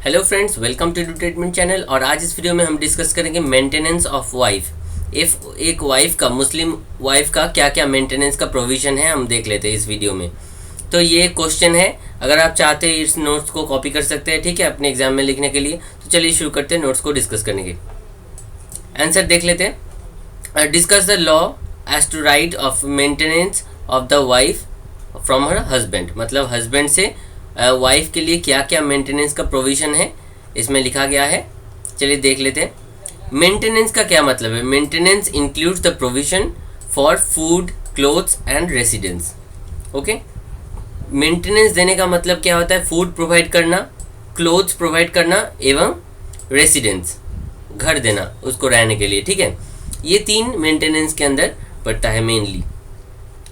Hello friends, welcome to treatment channel. और आज इस वीडियो में हम डिस्कस करेंगे मेंटेनेंस ऑफ वाइफ। इफ एक वाइफ का, मुस्लिम वाइफ का क्या क्या मेंटेनेंस का प्रोविज़न है हम देख लेते हैं इस वीडियो में। तो ये क्वेश्चन है, अगर आप चाहते हैं इस नोट्स को कॉपी कर सकते हैं, ठीक है, अपने एग्जाम में लिखने के लिए। तो चलिए शुरू करते हैं नोट्स को डिस्कस करने के। आंसर देख लेते हैं। Discuss the law as to right of maintenance of the wife from her husband. मतलब हस्बैंड से वाइफ के लिए क्या क्या मेंटेनेंस का प्रोविज़न है इसमें लिखा गया है। चलिए देख लेते हैं। मेंटेनेंस का क्या मतलब है। Maintenance includes the provision for food, clothes and residence. Okay, maintenance देने का मतलब क्या होता है। फूड प्रोवाइड करना, क्लोथ्स प्रोवाइड करना एवं रेसिडेंस, घर देना उसको रहने के लिए, ठीक है। ये तीन मेंटेनेंस के अंदर पड़ता है mainly.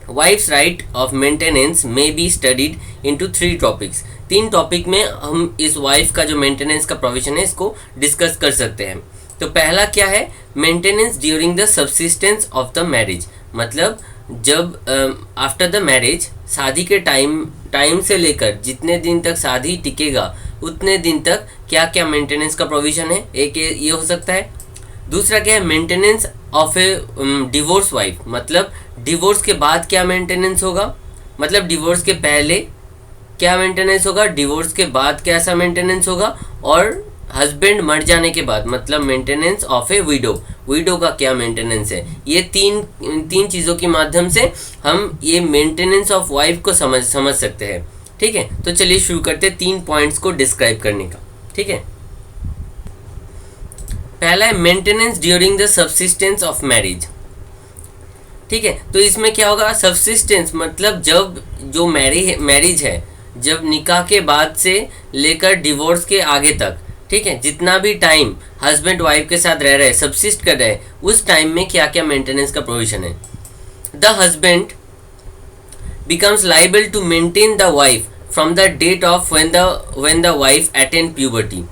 Wife's right of maintenance में be studied into 3 topics. 3 topic में हम इस वाइफ का जो मेंटेनेंस का प्रोविजन है इसको डिस्कस कर सकते हैं। तो पहला क्या है, maintenance during the subsistence of the marriage. मतलब जब आफ्टर द मैरिज, शादी के टाइम से लेकर जितने दिन तक शादी टिकेगा उतने दिन तक क्या क्या मेंटेनेंस का प्रोविजन है, एक ये हो सकता है। दूसरा क्या है, maintenance of a divorce wife. मतलब डिवोर्स के बाद क्या मेंटेनेंस होगा, मतलब डिवोर्स के पहले क्या मेंटेनेंस होगा, डिवोर्स के बाद कैसा मेंटेनेंस होगा, और हस्बैंड मर जाने के बाद मतलब मेंटेनेंस ऑफ ए विडो का क्या मेंटेनेंस है। ये तीन चीज़ों के माध्यम से हम ये मेंटेनेंस ऑफ वाइफ को समझ सकते हैं, ठीक है। तो चलिए शुरू करते हैं 3 पॉइंट्स को डिस्क्राइब करने का, ठीक है। पहला है maintenance during the subsistence of marriage, ठीक है। तो इसमें क्या होगा, सब्सिस्टेंस मतलब जब जो मैरिज है, जब निकाह के बाद से लेकर डिवोर्स के आगे तक, ठीक है, जितना भी टाइम हस्बैंड वाइफ के साथ रह रहे हैं, सब्सिस्ट कर रहे हैं, उस टाइम में क्या क्या मेंटेनेंस का प्रोविजन है। The husband becomes liable to maintain the wife from the date of when the wife attain puberty।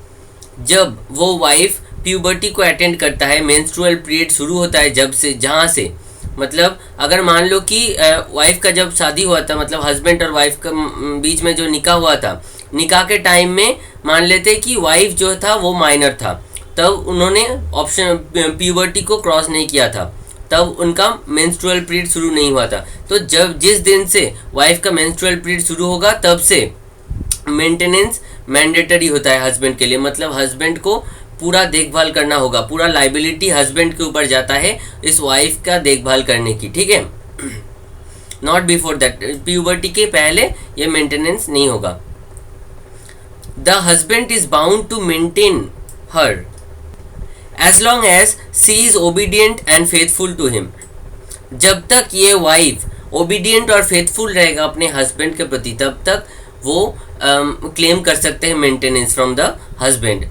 जब वो वाइफ प्यूबर्टी को अटेंड करता है, मेंस्ट्रुअल पीरियड शुरू होता है जब से, जहाँ से, मतलब अगर मान लो कि वाइफ का जब शादी हुआ था, मतलब हस्बैंड और वाइफ का बीच में जो निकाह हुआ था, निकाह के टाइम में मान लेते कि वाइफ जो था वो माइनर था, तब उन्होंने ऑप्शन प्यूबर्टी को क्रॉस नहीं किया था, तब उनका मेंस्ट्रुअल पीरियड शुरू नहीं हुआ था। तो जिस दिन से वाइफ का मेंस्ट्रुअल पीरियड शुरू होगा तब से मेंटेनेंस मैंडेटरी होता है हस्बैंड के लिए। मतलब हस्बैंड को पूरा देखभाल करना होगा, पूरा लाइबिलिटी हस्बैंड के ऊपर जाता है इस वाइफ का देखभाल करने की, ठीक है। नॉट बिफोर दैट, प्यूबर्टी के पहले ये मेंटेनेंस नहीं होगा। The husband is bound to maintain her as long as she is obedient and faithful to him। जब तक ये वाइफ ओबीडियंट और फेथफुल रहेगा अपने हस्बैंड के प्रति, तब तक वो क्लेम कर सकते हैं maintenance from the husband.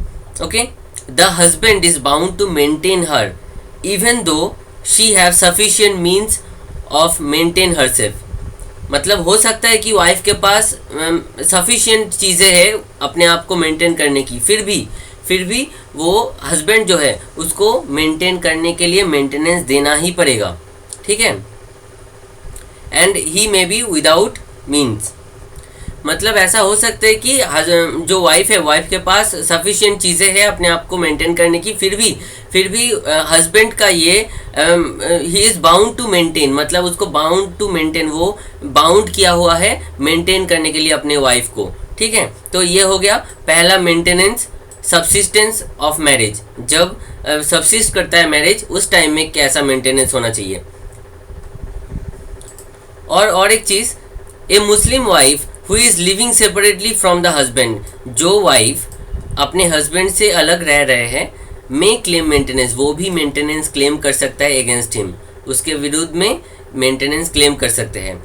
Okay, the husband is bound to maintain her even though she have sufficient means of maintain herself. मतलब हो सकता है कि वाइफ के पास सफिशिएंट चीज़ें हैं अपने आप को मेंटेन करने की, फिर भी वो हस्बैंड जो है उसको मेंटेन करने के लिए मेंटेनेंस देना ही पड़ेगा, ठीक है। And he may be without means, मतलब ऐसा हो सकता है कि जो वाइफ है, वाइफ के पास सफिशिएंट चीज़ें हैं अपने आप को मेंटेन करने की, फिर भी हस्बैंड का ये ही इज़ बाउंड टू मेंटेन, मतलब उसको बाउंड टू मेंटेन, वो बाउंड किया हुआ है मेंटेन करने के लिए अपने वाइफ को, ठीक है। तो ये हो गया पहला मेंटेनेंस, सब्सिस्टेंस ऑफ मैरिज। जब सब्सिस्ट करता है मैरिज उस टाइम में कैसा मेंटेनेंस होना चाहिए। और एक चीज़, a Muslim wife who is living separately from the husband, जो वाइफ अपने हस्बैंड से अलग रह रहे हैं, मे क्लेम मेंटेनेंस, वो भी मेंटेनेंस क्लेम कर सकता है अगेंस्ट हिम, उसके विरुद्ध में मेंटेनेंस क्लेम कर सकते हैं।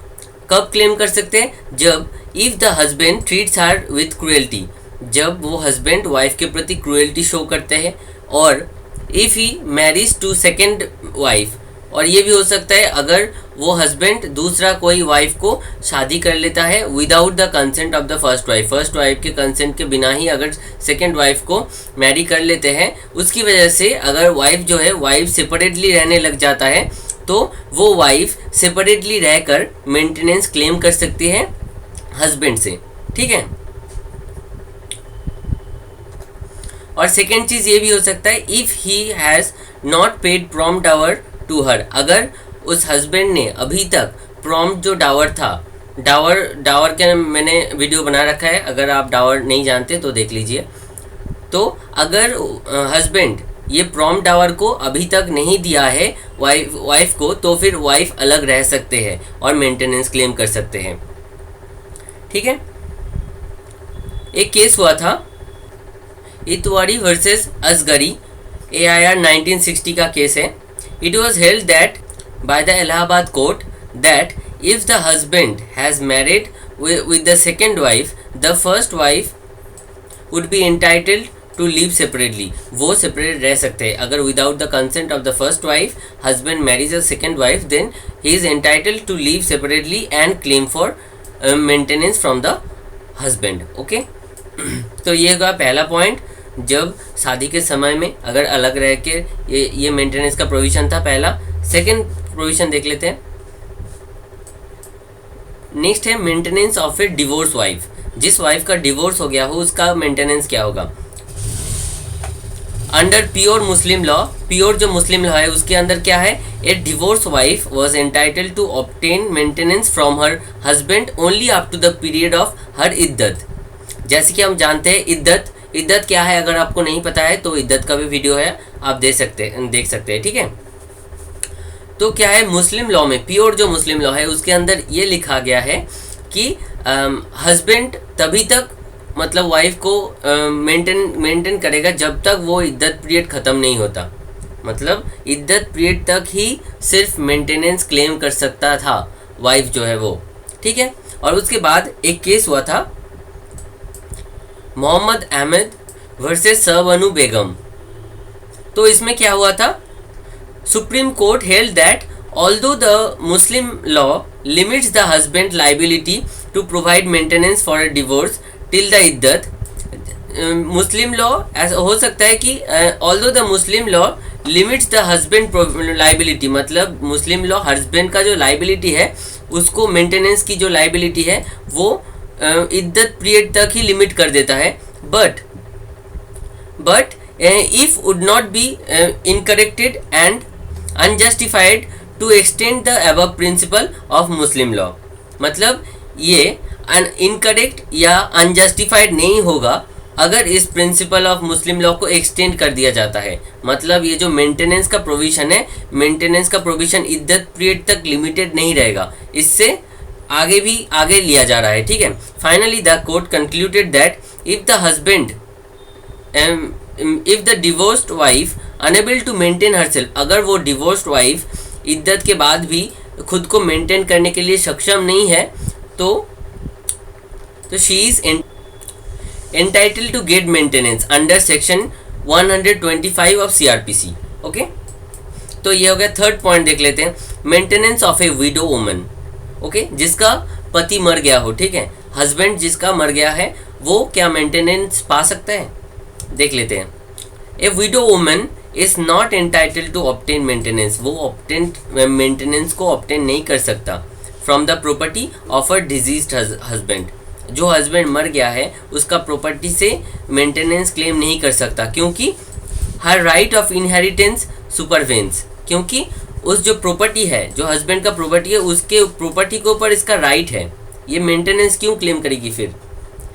कब क्लेम कर सकते हैं, जब if the husband treats her with cruelty, जब वो हस्बैंड वाइफ के प्रति क्रुएल्टी शो करते हैं, और if he marriage to second wife, और ये भी हो सकता है अगर वो हस्बैंड दूसरा कोई वाइफ को शादी कर लेता है without the consent of the first wife के कंसेंट के बिना ही अगर सेकेंड वाइफ को मैरी कर लेते हैं, उसकी वजह से अगर वाइफ जो है, वाइफ सेपरेटली रहने लग जाता है, तो वो वाइफ सेपरेटली रहकर मेंटेनेंस क्लेम कर सकती है हस्बैंड से, ठीक है। और सेकेंड चीज़ ये भी हो सकता है if he has not paid prompt dower to her, अगर उस हस्बैंड ने अभी तक प्रॉम्प्ट जो डावर था, डावर के मैंने वीडियो बना रखा है, अगर आप डावर नहीं जानते तो देख लीजिए। तो अगर हस्बैंड ये प्रॉम्प्ट डावर को अभी तक नहीं दिया है वाइफ को, तो फिर वाइफ अलग रह सकते हैं और मेंटेनेंस क्लेम कर सकते हैं। ठीक है, एक केस हुआ था इतवारी वर्सेस असगरी, AIR 1960 का केस है। It was held that by the Allahabad court that if the husband has married with the second wife, the first wife would be entitled to live separately. वो separate रह सकते हैं। अगर without the consent of the first wife husband marries a second wife, then he is entitled to live separately and claim for maintenance from the husband. Okay? तो ये होगा पहला point, जब शादी के समय में अगर अलग रह के ये मेंटेनेंस का प्रोविज़न था पहला। सेकेंड प्रोविज़न देख लेते हैं। नेक्स्ट है maintenance of a divorce wife. जिस वाइफ का डिवोर्स हो गया हो उसका मेंटेनेंस क्या होगा। Under pure Muslim law, pure जो मुस्लिम लॉ है उसके अंदर क्या है, a divorce wife was entitled to obtain maintenance from her husband only up to the period of her iddat. जैसे कि हम जानते हैं इद्दत क्या है, अगर आपको नहीं पता है तो इद्दत का भी वीडियो है, आप देख सकते हैं। ठीक है, तो क्या है मुस्लिम लॉ में, प्योर जो मुस्लिम लॉ है उसके अंदर ये लिखा गया है कि हस्बैंड तभी तक मतलब वाइफ को मेंटेन करेगा जब तक वो इद्दत पीरियड ख़त्म नहीं होता। मतलब इद्दत पीरियड तक ही सिर्फ मेंटेनेंस क्लेम कर सकता था वाइफ जो है वो। ठीक है, और उसके बाद एक केस हुआ था मोहम्मद अहमद वर्सेस सहबानू बेगम। तो इसमें क्या हुआ था, Supreme Court held that although the Muslim law limits the husband liability to provide maintenance for a divorce till the iddat, Muslim law ऐसा हो सकता है कि although the Muslim law limits the husband liability, मतलब मुस्लिम law husband का जो liability है उसको मेंटेनेंस की जो लाइबिलिटी है वो इद्दत पीरियड तक ही लिमिट कर देता है, but if would not be incorrected and unjustified to extend the above principle of Muslim law। मतलब ये इनकरेक्ट या अनजस्टिफाइड नहीं होगा अगर इस प्रिंसिपल ऑफ मुस्लिम लॉ को एक्सटेंड कर दिया जाता है। मतलब ये जो मेंटेनेंस का प्रोविज़न है, मेंटेनेंस का प्रोविज़न इद्दत पीरियड तक लिमिटेड नहीं रहेगा, इससे आगे लिया जा रहा है। ठीक है, finally the court concluded that if the divorced wife unable to maintain herself, अगर वो डिवोर्स्ड वाइफ इद्दत के बाद भी खुद को मेंटेन करने के लिए सक्षम नहीं है तो she is entitled to get maintenance under section 125 of CRPC। Okay, तो ये हो गया। थर्ड पॉइंट देख लेते हैं, maintenance of a widow woman. Okay, जिसका पति मर गया हो। ठीक है, हस्बैंड जिसका मर गया है वो क्या मेंटेनेंस पा सकता है, देख लेते हैं। A widow woman is not entitled to obtain maintenance, वो मेंटेनेंस को ऑब्टेन नहीं कर सकता from the property of a deceased husband. जो हस्बैंड मर गया है उसका प्रॉपर्टी से मेंटेनेंस क्लेम नहीं कर सकता, क्योंकि हर राइट ऑफ इनहेरिटेंस सुपरवेंस, क्योंकि उस जो प्रॉपर्टी है, जो हस्बैंड का प्रॉपर्टी है, उसके प्रॉपर्टी के ऊपर इसका राइट है। ये मेंटेनेंस क्यों क्लेम करेगी फिर,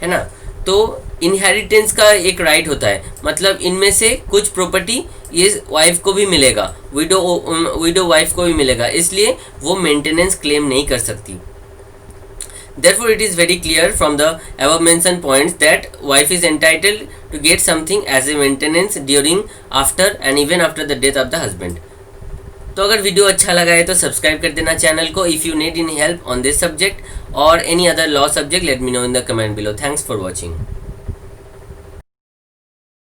है ना। तो इनहेरिटेंस का एक राइट होता है, मतलब इनमें से कुछ प्रॉपर्टी ये वाइफ को भी मिलेगा, विडो वाइफ को भी मिलेगा, इसलिए वो मेंटेनेंस क्लेम नहीं कर सकती। Therefore, it is very clear from the above mentioned points that wife is entitled to get something as a maintenance during, after and even after the death of the husband. तो अगर video अच्छा लगा है तो subscribe कर देना channel को। If you need any help on this subject or any other law subject, let me know in the comment below. Thanks for watching.